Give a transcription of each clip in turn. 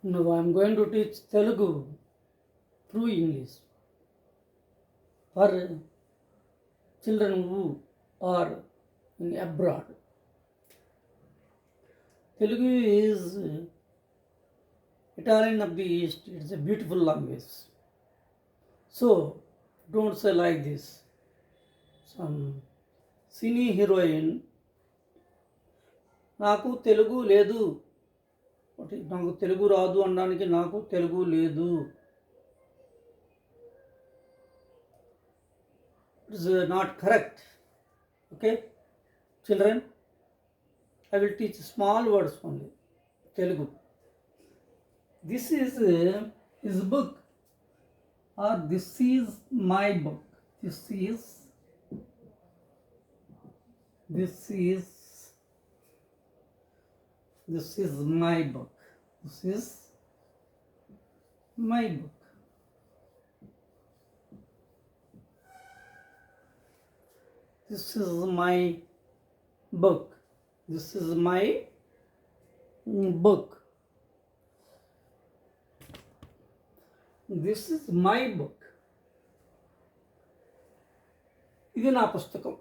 Now I am going to teach Telugu through English for children who are in abroad. Telugu is Italian of the East. It's a beautiful language. So don't say like this. Some cine heroine నాకు తెలుగు లేదు, నాకు తెలుగు రాదు అనడానికి నాకు తెలుగు లేదు. It is not correct. Okay, children, I will teach small words only. Telugu. This is his book, or this is my book. This is my book. This is my book. This is my book. This is my book. This is my book. ఇది నా పుస్తకం.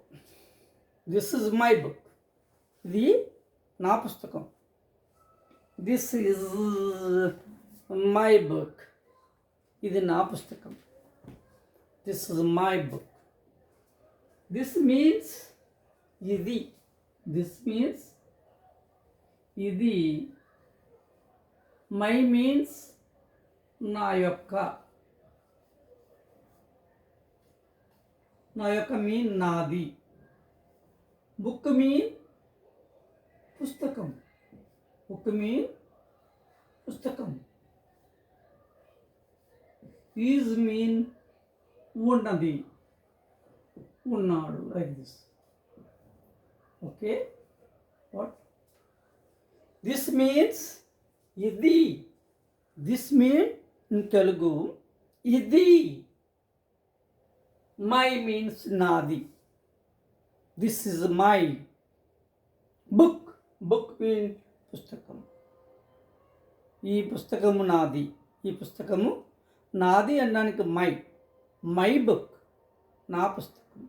This is my book. ఇది నా పుస్తకం. This is my book. ఇది నా పుస్తకం. This is my book. This means ఇది. దిస్ మీన్స్ ఇది. మై మీన్స్ నా యొక్క. నా యొక్క మీన్ నాది. బుక్ మీన్ పుస్తకం. బుక్ మీన్ పుస్తకం. ఈజ్ మీన్ ఉన్నది, ఉన్నాడు. Like this. Okay, what this means ఇది. దిస్ మీన్ ఇన్ తెలుగు ఇది. మై మీన్స్ నాది. This is my book. Book mean పుస్తకం. ఈ పుస్తకము నాది. ఈ పుస్తకము నాది అనడానికి మై. మై బుక్, నా పుస్తకం.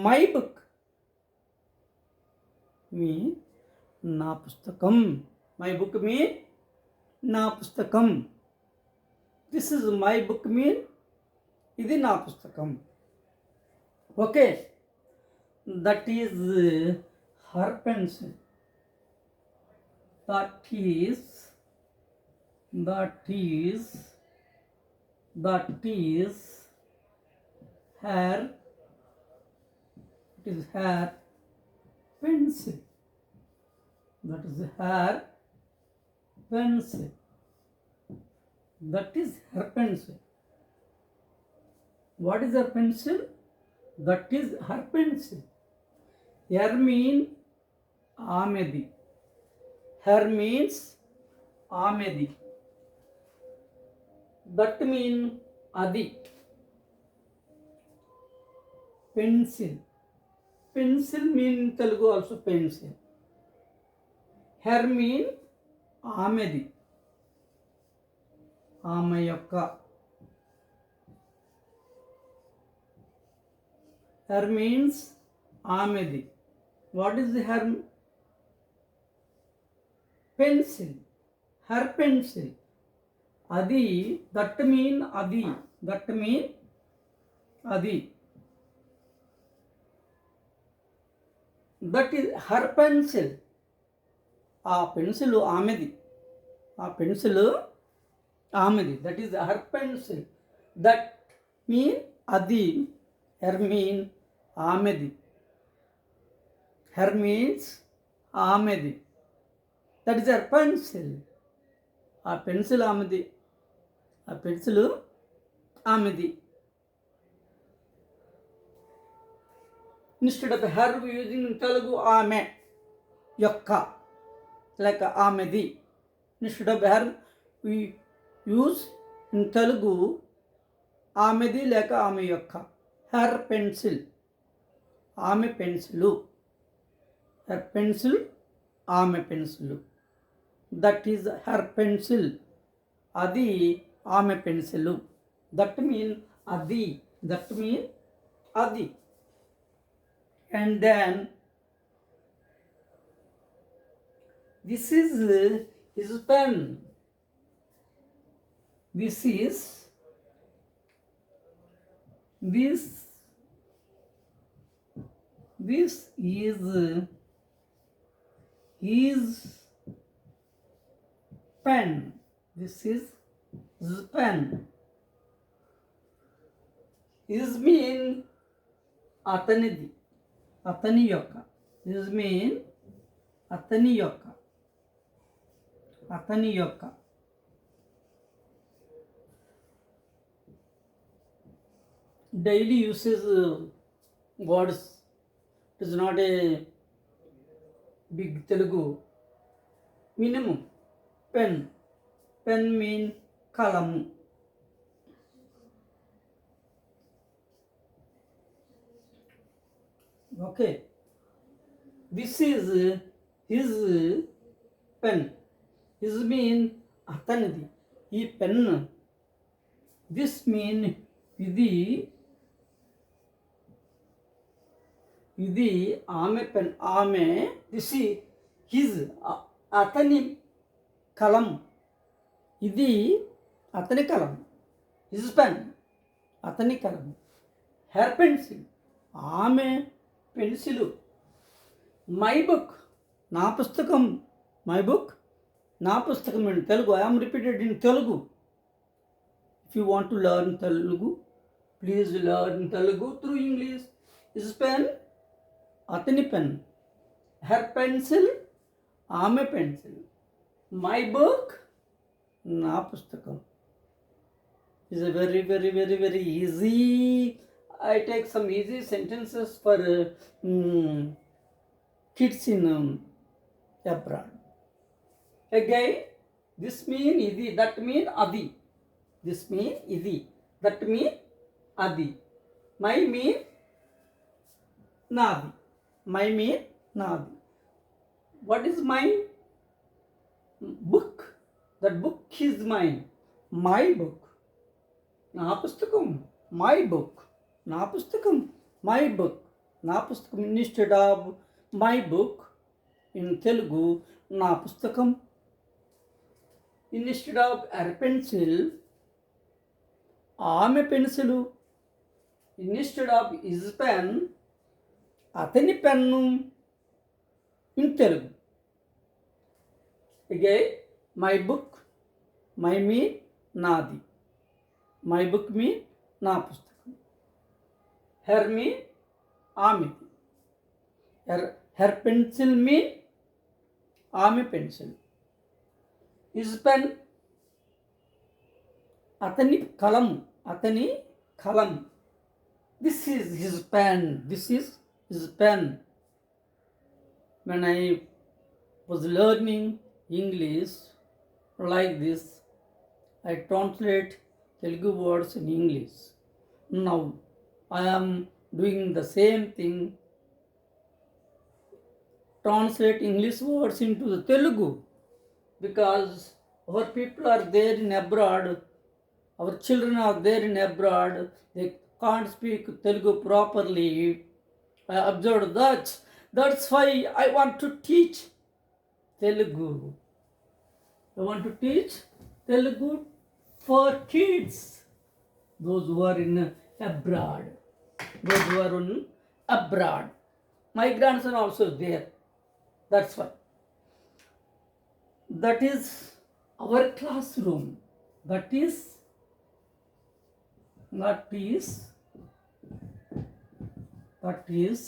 మై బుక్ మీ నా పుస్తకం. మై బుక్ మీన్ నా పుస్తకం. This is my book mean ఇది నా పుస్తకం. Okay, that is her pencil. That is her. It is her pencil. That is her pencil. That is her pencil. What is her pencil? That is her pencil. Her mean ఆమెది. Her means ఆమెది. That mean అది. Pencil. Pencil mean in Telugu also pencil. Her mean ఆమెది, ఆమె యొక్క. Her means ఆమెది. What is the her? Pencil. Her pencil. అది. That mean అది. That mean అది. That is her pencil. ఆ పెన్సిల్ ఆమెది. ఆ పెన్సిల్ ఆమెది. That is her pencil. That mean అది. హెర్ మీన్ ఆమెది. హెర్ మీన్స్ ఆమెది. That is her pencil. ఆ పెన్సిల్ ఆమెది. ఆ పెన్సిల్ ఆమెది. Instead of her using in Telugu ఆమె యొక్క, లేక ఆమెది. Instead of her we use in Telugu ఆమెది లేక ఆమె యొక్క. హర్ పెన్సిల్, ఆమె పెన్సిలు. హర్ పెన్సిల్, ఆమె pencil. That is her pencil. అది ఆమె పెన్సిల్. దట్ మీన్ అది. దట్ మీన్ అది. And then this is his pen. This is his pen. This is his pen. His mean అతనిది, అతని యొక్క. His mean అతని యొక్క, అతని యొక్క. Daily uses words. It is not a big Telugu. Minimum. Pen. Pen mean kalamu. Okay. This is his pen. His mean అతనిది, ఈ pen. This mean ఇది, ఇది ఆమె పెన్, ఆమె. దిస్ హిజ్ అతని కలం, ఇది అతని కలం. హిజ్ పెన్ అతని కలం. హెర్ పెన్సిల్ ఆమె పెన్సిలు. మై బుక్ నా పుస్తకం. మై బుక్ నా పుస్తకం in Telugu. I am repeated in Telugu. If you want to learn Telugu, please learn Telugu through English. His pen అతని పెన్. హెర్ పెన్సిల్ ఆమె pencil. My book నా పుస్తకం. Is a very very very very easy. I take some easy sentences for kids in abroad. Again, this mean idi, that mean adi. This mean idi, that mean adi. My mean nadi. My mean nadi. What is my book? That book is mine. My book. నా పుస్తకం. My book. నా పుస్తకం. My book నా పుస్తకం. Instead of my book in Telugu నా పుస్తకం. Instead of her pencil ఆమె pencil. Instead of his pen అతని pen in Telugu. Again my book. My mean నాది. మై బుక్ మీన్ నా పుస్తకం. హెర్ మీన్ ఆమెది. హెర్ పెన్సిల్ మీన్ ఆమె పెన్సిల్. హిజ్ పెన్ అతని కలం. అతని కలం. This is his pen. This is his pen. When I was learning English like this, I translate Telugu words in English. Now I am doing the same thing, translate English words into the Telugu, because our people are there in abroad, our children are there in abroad, they can't speak Telugu properly. I observed that. That's why I want to teach Telugu. I want to teach Telugu for kids, those who are in abroad. Those who are in abroad. My grandson also there. That's why. That is our classroom. That is our classroom. That is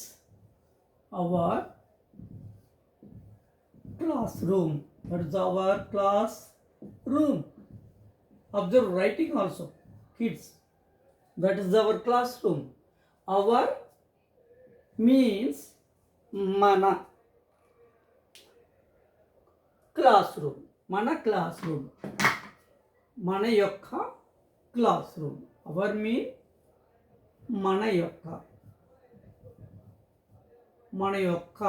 our classroom. Observe writing also, kids. That is our classroom. Our means mana. Classroom. Mana classroom. Mana yokka classroom. Our mean mana yokka. మన యొక్క